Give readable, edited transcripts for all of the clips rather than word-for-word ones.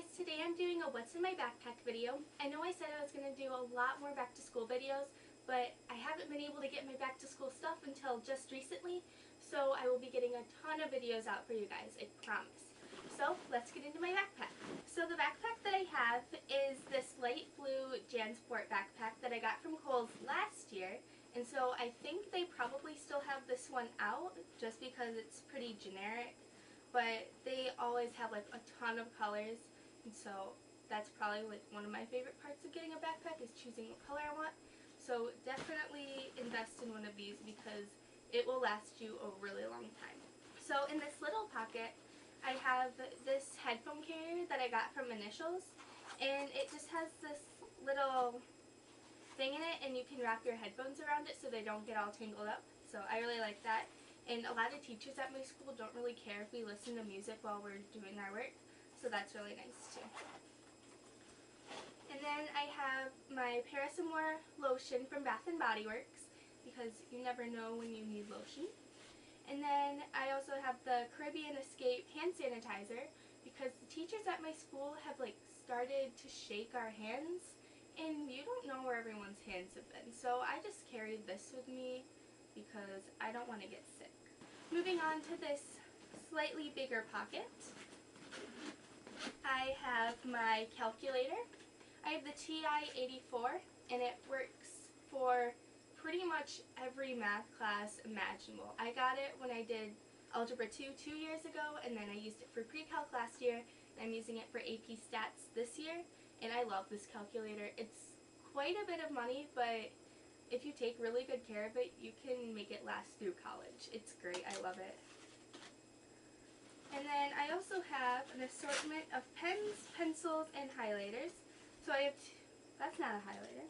guys, today I'm doing a what's in my backpack video. I know I said I was going to do a lot more back to school videos, but I haven't been able to get my back to school stuff until just recently, so I will be getting a ton of videos out for you guys, I promise. So let's get into my backpack. So the backpack that I have is this light blue JanSport backpack that I got from Kohl's last year, and so I think they probably still have this one out just because it's pretty generic. But they always have like a ton of colors, and so that's probably like one of my favorite parts of getting a backpack is choosing what color I want. So definitely invest in one of these because it will last you a really long time. So in this little pocket I have this headphone carrier that I got from Initials, and it just has this little thing in it and you can wrap your headphones around it so they don't get all tangled up. So I really like that. And a lot of teachers at my school don't really care if we listen to music while we're doing our work, so that's really nice too. And then I have my Parasamore lotion from Bath & Body Works because you never know when you need lotion. And then I also have the Caribbean Escape hand sanitizer because the teachers at my school have like started to shake our hands and you don't know where everyone's hands have been. So I just carried this with me because I don't want to get sick. Moving on to this slightly bigger pocket, I have my calculator. I have the TI-84 and it works for pretty much every math class imaginable. I got it when I did Algebra 2 2 years ago, and then I used it for pre-calc last year, and I'm using it for AP Stats this year, and I love this calculator. It's quite a bit of money, but if you take really good care of it, you can make it last through college. It's great. I love it. And then I also have an assortment of pens, pencils, and highlighters. So I have that's not a highlighter.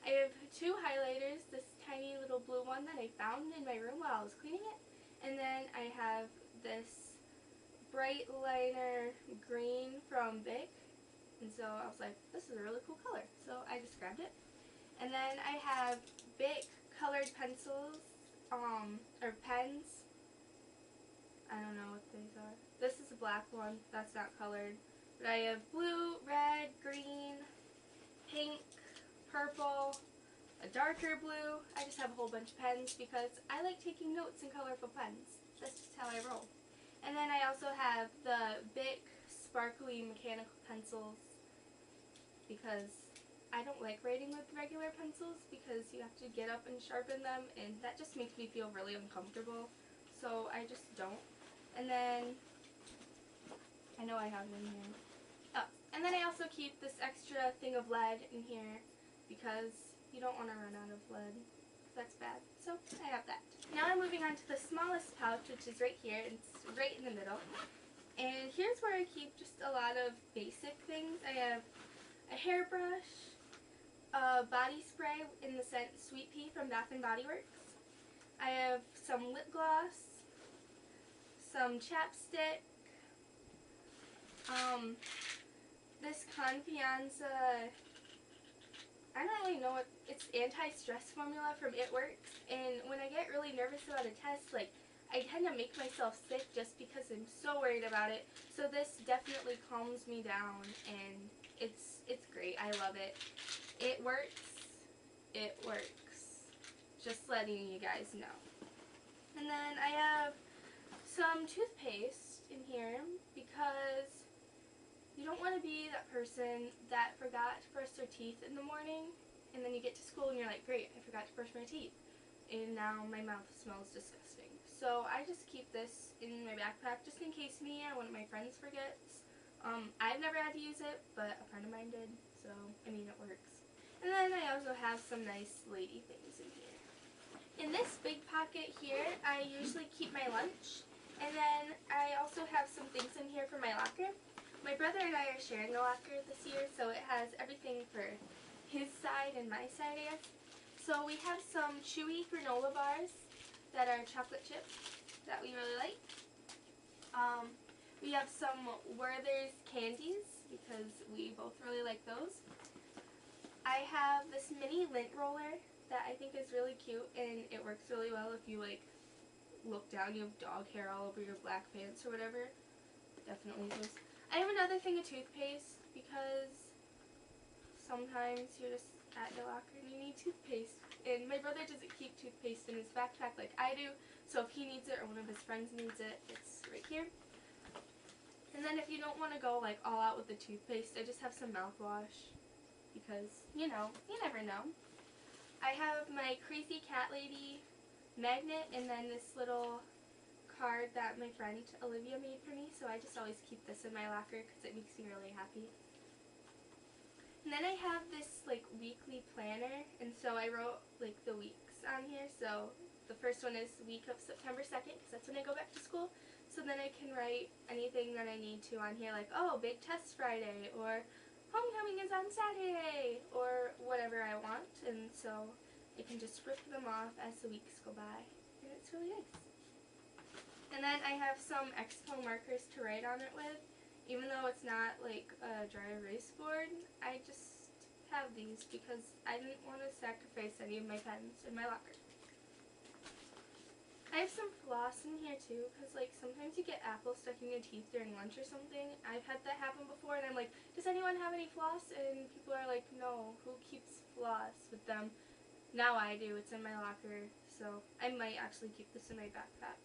I have two highlighters, this tiny little blue one that I found in my room while I was cleaning it. And then I have this bright liner green from Bic. And so I was like, this is a really cool color. So I just grabbed it. And then I have Bic colored pencils, or pens. I don't know what these are. This is a black one, that's not colored. But I have blue, red, green, pink, purple, a darker blue. I just have a whole bunch of pens because I like taking notes in colorful pens. That's just how I roll. And then I also have the Bic sparkly mechanical pencils because I don't like writing with regular pencils because you have to get up and sharpen them, and that just makes me feel really uncomfortable, so I just don't. And then I know I have one here. Oh, and then I also keep this extra thing of lead in here because you don't want to run out of lead. That's bad. So I have that. Now I'm moving on to the smallest pouch, which is right here. It's right in the middle. And here's where I keep just a lot of basic things. I have a hairbrush, a body spray in the scent Sweet Pea from Bath & Body Works. I have some lip gloss, some chapstick, this Confianza, I don't really know what, it's anti-stress formula from It Works, and when I get really nervous about a test, like, I tend to make myself sick just because I'm so worried about it, so this definitely calms me down, and it's great. I love it. It works. It works. Just letting you guys know. And then I have some toothpaste in here because you don't want to be that person that forgot to brush their teeth in the morning and then you get to school and you're like, great, I forgot to brush my teeth and now my mouth smells disgusting. So I just keep this in my backpack just in case me or one of my friends forgets. I've never had to use it, but a friend of mine did, so I mean it works. And then I also have some nice lady things in here. In this big pocket here, I usually keep my lunch, and then I also have some things in here for my locker. My brother and I are sharing a locker this year, so it has everything for his side and my side, I guess. So we have some chewy granola bars that are chocolate chips that we really like. We have some Werther's candies because we both really like those. I have this mini lint roller that I think is really cute, and it works really well if you like look down, you have dog hair all over your black pants or whatever. Definitely those. I have another thing of toothpaste because sometimes you're just at your locker and you need toothpaste. And my brother doesn't keep toothpaste in his backpack like I do, so if he needs it or one of his friends needs it, it's right here. And then if you don't want to go like all out with the toothpaste, I just have some mouthwash because, you know, you never know. I have my Crazy Cat Lady magnet and then this little card that my friend Olivia made for me, so I just always keep this in my locker because it makes me really happy. And then I have this like weekly planner, and so I wrote like the weeks on here. So the first one is the week of September 2nd because that's when I go back to school. So then I can write anything that I need to on here, like, oh, big test Friday, or homecoming is on Saturday, or whatever I want. And so I can just rip them off as the weeks go by, and it's really nice. And then I have some Expo markers to write on it with. Even though it's not like a dry erase board, I just have these because I didn't want to sacrifice any of my pens in my locker. I have some floss in here too because like sometimes you get apples stuck in your teeth during lunch or something. I've had that happen before and I'm like, does anyone have any floss? And people are like, no, who keeps floss with them? Now I do, it's in my locker, so I might actually keep this in my backpack.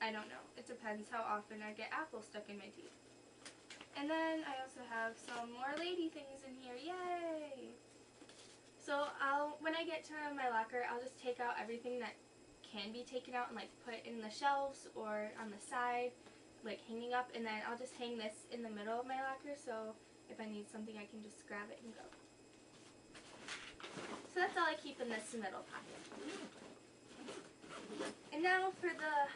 I don't know, it depends how often I get apples stuck in my teeth. And then I also have some more lady things in here. Yay! So when I get to my locker, I'll just take out everything that can be taken out and like put in the shelves or on the side, like hanging up, and then I'll just hang this in the middle of my locker so if I need something I can just grab it and go. So that's all I keep in this middle pocket. And now for the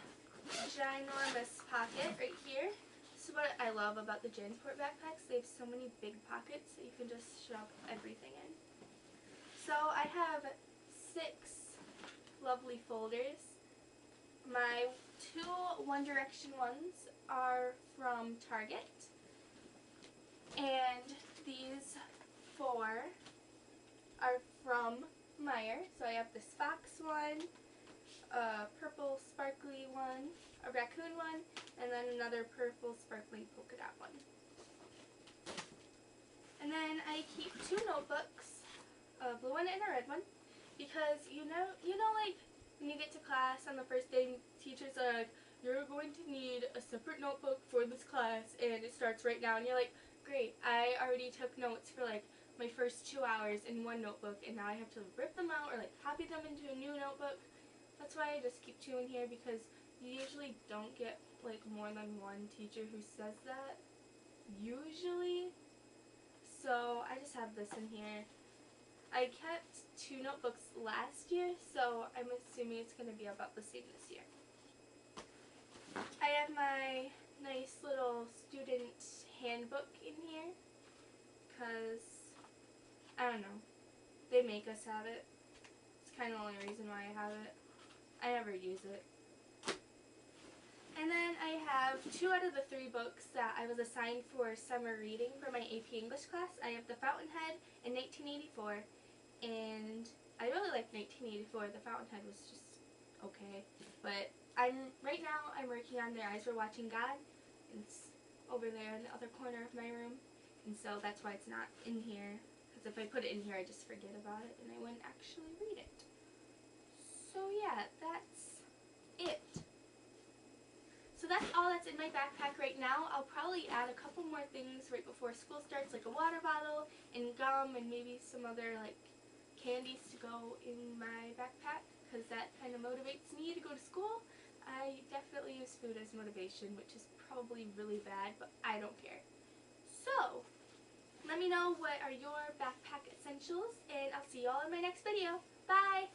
ginormous pocket right here. This is what I love about the Jansport backpacks. They have so many big pockets that you can just shove everything in. So I have 6 lovely folders. My 2 One Direction ones are from Target. And these 4 are from Meijer. So I have this fox one, a purple sparkly one, a raccoon one, and then another purple sparkly polka dot one. And then I keep 2 notebooks, a blue one and a red one, because you know like when you get to class on the first day, teachers are like, you're going to need a separate notebook for this class, and it starts right now, and you're like, great, I already took notes for like my first 2 hours in one notebook, and now I have to rip them out or like copy them into a new notebook. That's why I just keep 2 in here, because you usually don't get like more than one teacher who says that, usually. So I just have this in here. I kept 2 notebooks last year, so I'm assuming it's going to be about the same this year. I have my nice little student handbook in here, because, I don't know, they make us have it. It's kind of the only reason why I have it. I never use it. And then I have 2 out of the 3 books that I was assigned for summer reading for my AP English class. I have The Fountainhead and 1984, and I really like 1984. The Fountainhead was just okay, but right now I'm working on Their Eyes Were Watching God. It's over there in the other corner of my room, and so that's why it's not in here, because if I put it in here I just forget about it and I wouldn't actually read it. So yeah, that's it. So that's all that's in my backpack right now. I'll probably add a couple more things right before school starts, like a water bottle and gum and maybe some other like candies to go in my backpack, because that kind of motivates me to go to school. I definitely use food as motivation, which is probably really bad, but I don't care. So, let me know what are your backpack essentials, and I'll see y'all in my next video. Bye!